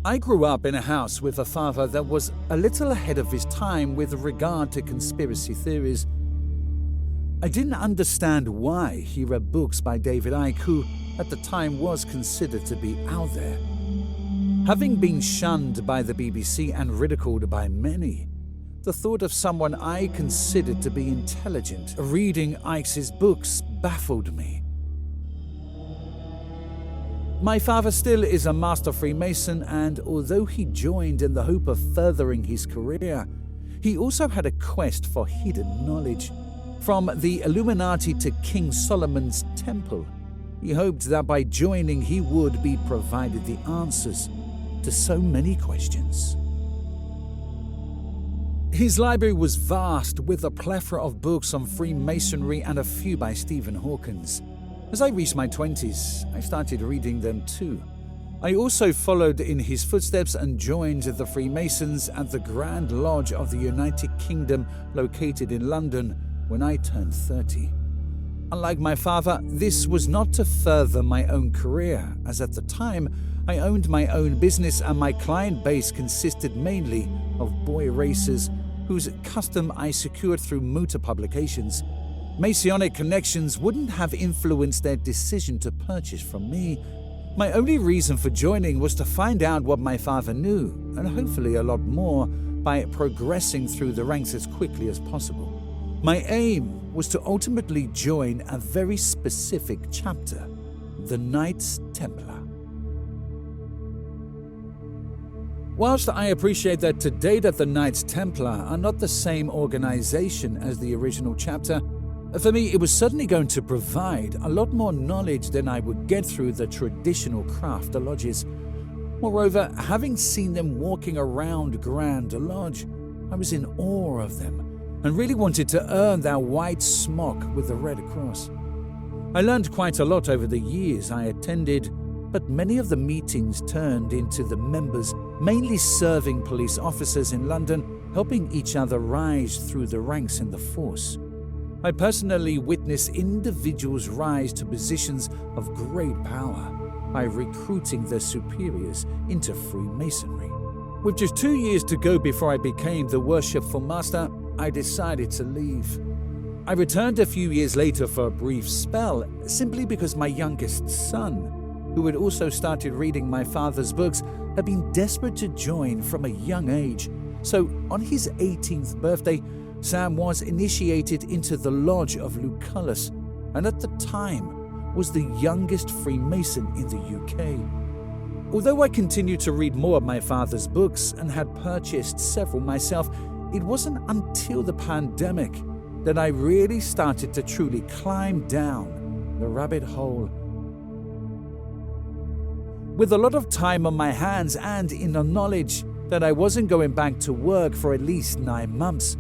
I grew up in a house with a father that was a little ahead of his time with regard to conspiracy theories. I didn't understand why he read books by David Icke, who at the time was considered to be out there. Having been shunned by the BBC and ridiculed by many, the thought of someone I considered to be intelligent reading Icke's books baffled me. My father still is a master Freemason, and although he joined in the hope of furthering his career, he also had a quest for hidden knowledge. From the Illuminati to King Solomon's temple, he hoped that by joining he would be provided the answers to so many questions. His library was vast, with a plethora of books on Freemasonry and a few by Stephen Hawkins. As I reached my 20s, I started reading them too. I also followed in his footsteps and joined the Freemasons at the Grand Lodge of the United Kingdom, located in London, when I turned 30. Unlike my father, this was not to further my own career, as at the time I owned my own business and my client base consisted mainly of boy racers whose custom I secured through motor publications. Masonic connections wouldn't have influenced their decision to purchase from me. My only reason for joining was to find out what my father knew, and hopefully a lot more, by progressing through the ranks as quickly as possible. My aim was to ultimately join a very specific chapter, the Knights Templar. Whilst I appreciate that today that the Knights Templar are not the same organization as the original chapter, for me, it was certainly going to provide a lot more knowledge than I would get through the traditional craft lodges. Moreover, having seen them walking around Grand Lodge, I was in awe of them and really wanted to earn their white smock with the red cross. I learned quite a lot over the years I attended, but many of the meetings turned into the members mainly serving police officers in London, helping each other rise through the ranks in the force. I personally witnessed individuals rise to positions of great power by recruiting their superiors into Freemasonry. With just 2 years to go before I became the worshipful master, I decided to leave. I returned a few years later for a brief spell, simply because my youngest son, who had also started reading my father's books, had been desperate to join from a young age. So on his 18th birthday, Sam was initiated into the Lodge of Lucullus, and at the time was the youngest Freemason in the UK. Although I continued to read more of my father's books and had purchased several myself, it wasn't until the pandemic that I really started to truly climb down the rabbit hole. With a lot of time on my hands and in the knowledge that I wasn't going back to work for at least 9 months,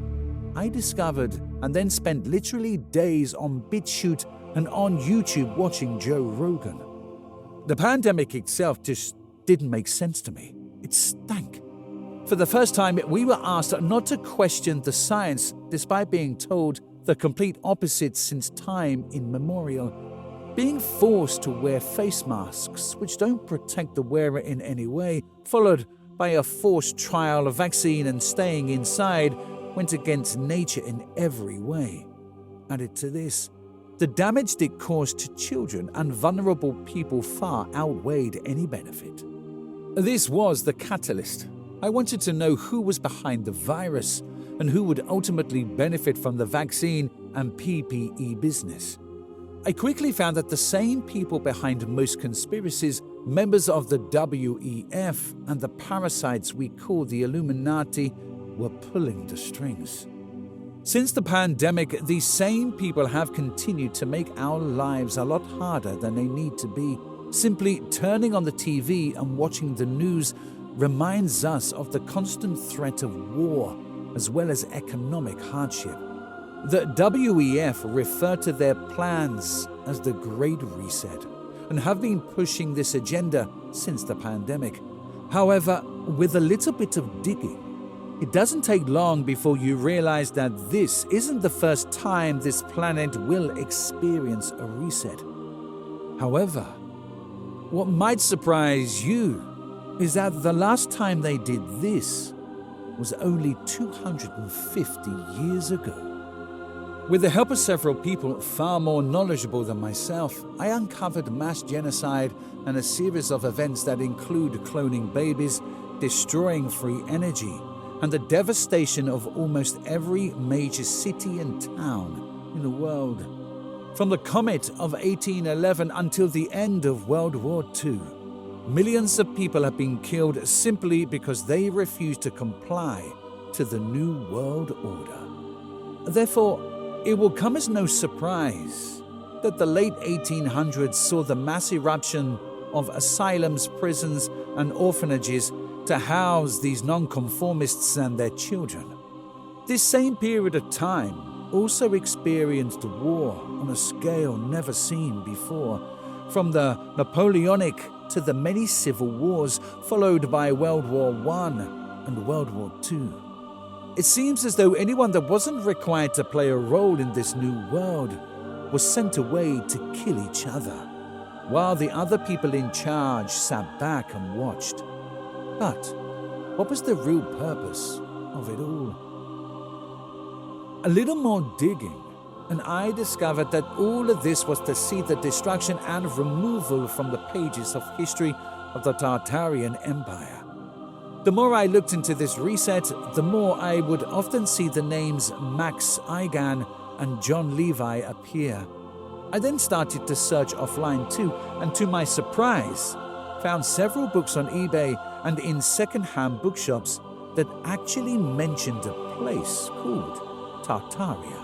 I discovered and then spent literally days on BitChute and on YouTube watching Joe Rogan. The pandemic itself just didn't make sense to me. It stank. For the first time, we were asked not to question the science, despite being told the complete opposite since time immemorial. Being forced to wear face masks, which don't protect the wearer in any way, followed by a forced trial of vaccine and staying inside, went against nature in every way. Added to this, the damage it caused to children and vulnerable people far outweighed any benefit. This was the catalyst. I wanted to know who was behind the virus and who would ultimately benefit from the vaccine and PPE business. I quickly found that the same people behind most conspiracies, members of the WEF and the parasites we call the Illuminati, were pulling the strings. Since the pandemic, these same people have continued to make our lives a lot harder than they need to be. Simply turning on the TV and watching the news reminds us of the constant threat of war, as well as economic hardship. The WEF refer to their plans as the Great Reset and have been pushing this agenda since the pandemic. However, with a little bit of digging, it doesn't take long before you realize that this isn't the first time this planet will experience a reset. However, what might surprise you is that the last time they did this was only 250 years ago. With the help of several people far more knowledgeable than myself, I uncovered mass genocide and a series of events that include cloning babies, destroying free energy, and the devastation of almost every major city and town in the world. From the comet of 1811 until the end of World War II, millions of people have been killed simply because they refused to comply to the New World Order. Therefore, it will come as no surprise that the late 1800s saw the mass eruption of asylums, prisons, and orphanages to house these nonconformists and their children. This same period of time also experienced war on a scale never seen before, from the Napoleonic to the many civil wars, followed by World War I and World War II. It seems as though anyone that wasn't required to play a role in this new world was sent away to kill each other, while the other people in charge sat back and watched. But what was the real purpose of it all? A little more digging, and I discovered that all of this was to see the destruction and removal from the pages of history of the Tartarian Empire. The more I looked into this reset, the more I would often see the names Max Igan and John Levi appear. I then started to search offline too, and to my surprise, found several books on eBay and in second-hand bookshops that actually mentioned a place called Tartaria.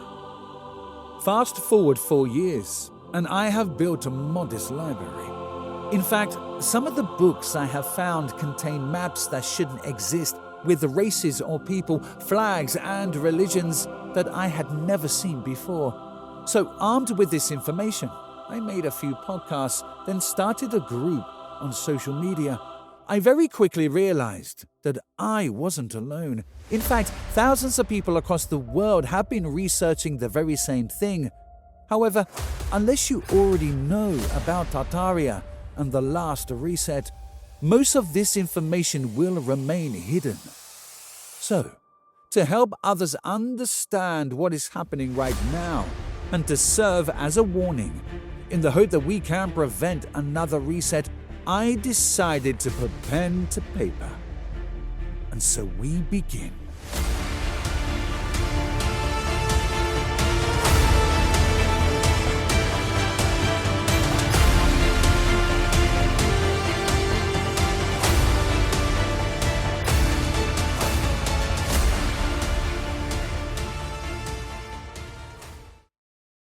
Fast forward 4 years, and I have built a modest library. In fact, some of the books I have found contain maps that shouldn't exist, with races or people, flags and religions that I had never seen before. So, armed with this information, I made a few podcasts, then started a group on social media. I very quickly realized that I wasn't alone. In fact, thousands of people across the world have been researching the very same thing. However, unless you already know about Tartaria and the last reset, most of this information will remain hidden. So, to help others understand what is happening right now, and to serve as a warning, in the hope that we can prevent another reset, I decided to put pen to paper. And so we begin.